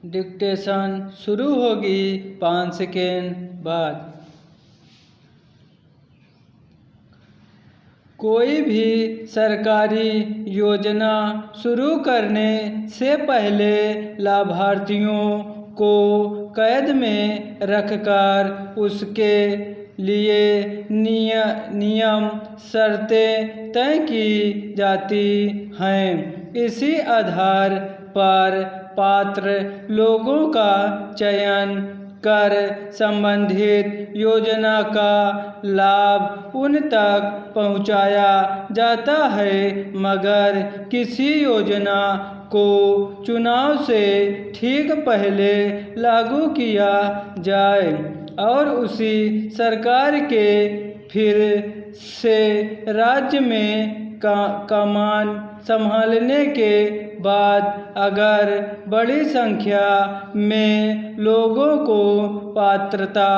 Dictation शुरू होगी 5 second बाद। कोई भी सरकारी योजना शुरू करने से पहले लाभार्थियों को कैद में रखकर उसके लिए नियम शर्तें तय की जाती हैं। इसी आधार पर पात्र लोगों का चयन कर संबंधित योजना का लाभ उन तक पहुंचाया जाता है। मगर किसी योजना को चुनाव से ठीक पहले लागू किया जाए और उसी सरकार के फिर से राज्य में कमान संभालने के बाद अगर बड़ी संख्या में लोगों को पात्रता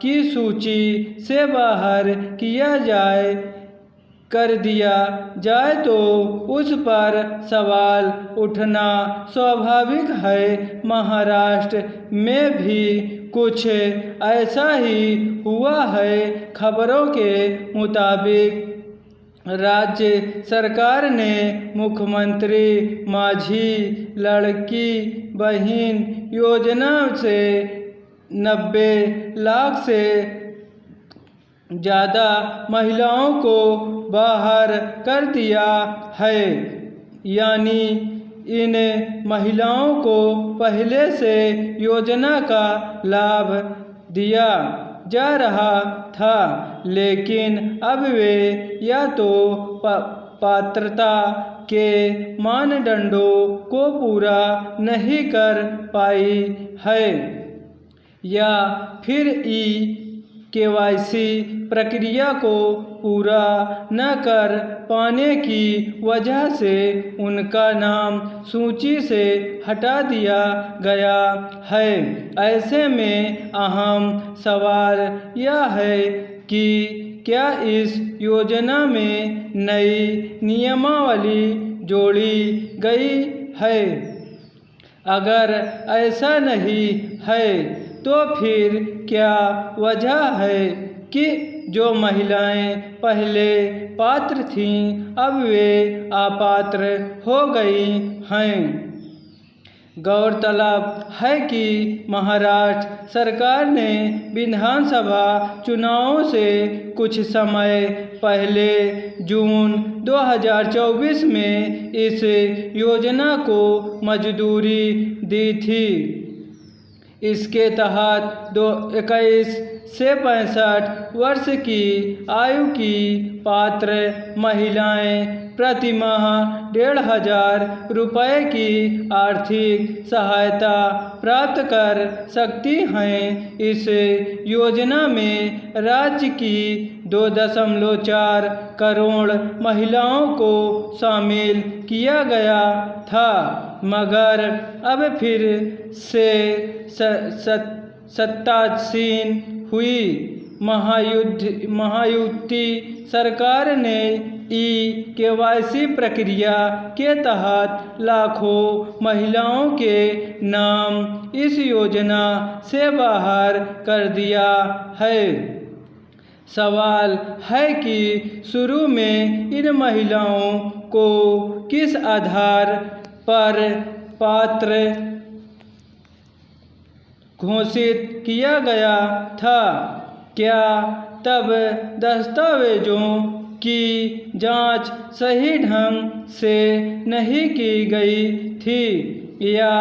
की सूची से बाहर कर दिया जाए तो उस पर सवाल उठना स्वाभाविक है। महाराष्ट्र में भी कुछ ऐसा ही हुआ है। खबरों के मुताबिक राज्य सरकार ने मुख्यमंत्री माझी लड़की बहन योजना से 90 लाख से ज़्यादा महिलाओं को बाहर कर दिया है। यानी इन महिलाओं को पहले से योजना का लाभ दिया जा रहा था, लेकिन अब वे या तो पात्रता के मानदंडों को पूरा नहीं कर पाई है या फिर KYC प्रक्रिया को पूरा न कर पाने की वजह से उनका नाम सूची से हटा दिया गया है। ऐसे में अहम सवाल यह है कि क्या इस योजना में नई नियमावली जोड़ी गई है? अगर ऐसा नहीं है तो फिर क्या वजह है कि जो महिलाएं पहले पात्र थीं अब वे अपात्र हो गई हैं? गौरतलब है कि महाराष्ट्र सरकार ने विधानसभा चुनावों से कुछ समय पहले जून 2024 में इस योजना को मंजूरी दी थी। इसके तहत 21 से 65 वर्ष की आयु की पात्र महिलाएं प्रति माह 1,500 रुपये की आर्थिक सहायता प्राप्त कर सकती हैं। इस योजना में राज्य की 2.4 करोड़ महिलाओं को शामिल किया गया था, मगर अब फिर से सत्तासीन हुई महायुति सरकार ने KYC प्रक्रिया के तहत लाखों महिलाओं के नाम इस योजना से बाहर कर दिया है। सवाल है कि शुरू में इन महिलाओं को किस आधार पर पात्र घोषित किया गया था? क्या तब दस्तावेजों की जांच सही ढंग से नहीं की गई थी या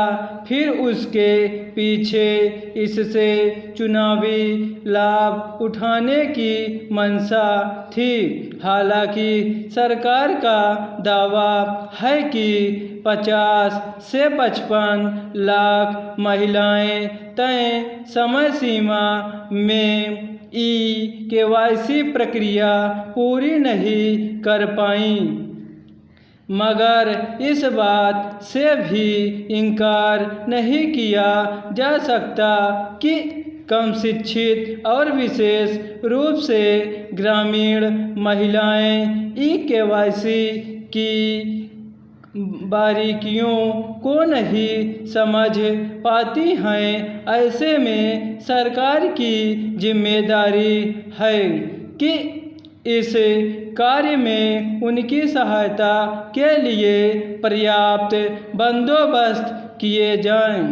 फिर उसके पीछे इससे चुनावी लाभ उठाने की मंशा थी? हालांकि सरकार का दावा है कि 50 से 55 लाख महिलाएं तय समय सीमा में KYC प्रक्रिया पूरी नहीं कर पाईं, मगर इस बात से भी इनकार नहीं किया जा सकता कि कम शिक्षित और विशेष रूप से ग्रामीण महिलाएं KYC की बारीकियों को नहीं समझ पाती हैं। ऐसे में सरकार की जिम्मेदारी है कि इस कार्य में उनकी सहायता के लिए पर्याप्त बंदोबस्त किए जाएं।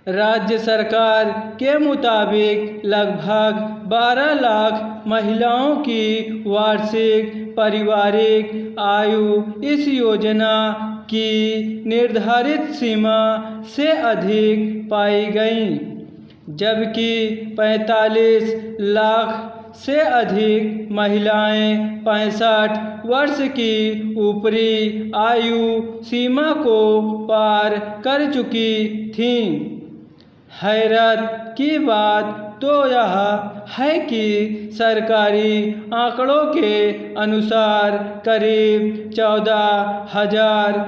राज्य सरकार के मुताबिक लगभग 12 लाख महिलाओं की वार्षिक पारिवारिक आयु इस योजना की निर्धारित सीमा से अधिक पाई गई, जबकि 45 लाख से अधिक महिलाएं 65 वर्ष की ऊपरी आयु सीमा को पार कर चुकी थीं। हैरत की बात तो यह है कि सरकारी आंकड़ों के अनुसार करीब 14,000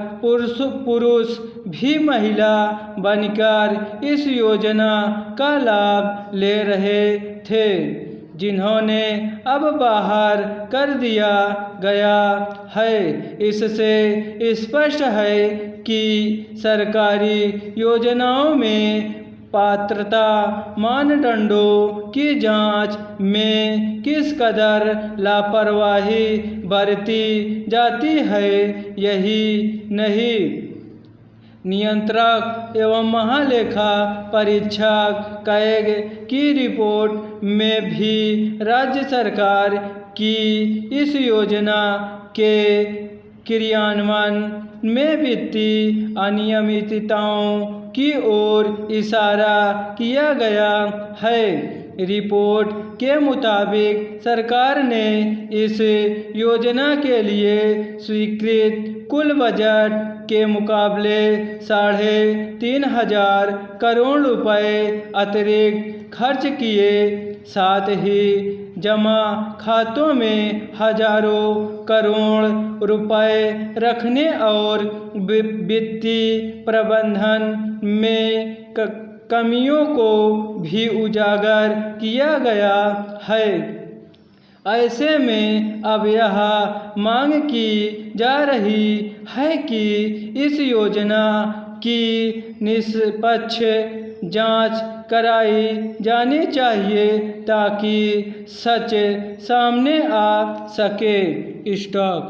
पुरुष भी महिला बनकर इस योजना का लाभ ले रहे थे, जिन्होंने अब बाहर कर दिया गया है। इससे स्पष्ट है कि सरकारी योजनाओं में पात्रता मानदंडों की जांच में किस कदर लापरवाही बरती जाती है, यही नहीं नियंत्रक एवं महालेखा परीक्षक कैग की रिपोर्ट में भी राज्य सरकार की इस योजना के क्रियान्वयन में वित्तीय अनियमितताओं की ओर इशारा किया गया है। रिपोर्ट के मुताबिक सरकार ने इस योजना के लिए स्वीकृत कुल बजट के मुकाबले 3,500 करोड़ रुपए अतिरिक्त खर्च किए, साथ ही जमा खातों में हजारों करोड़ रुपए रखने और वित्तीय प्रबंधन में कमियों को भी उजागर किया गया है। ऐसे में अब यह मांग की जा रही है कि इस योजना की निष्पक्ष जांच कराई जानी चाहिए ताकि सच सामने आ सके। स्टॉप।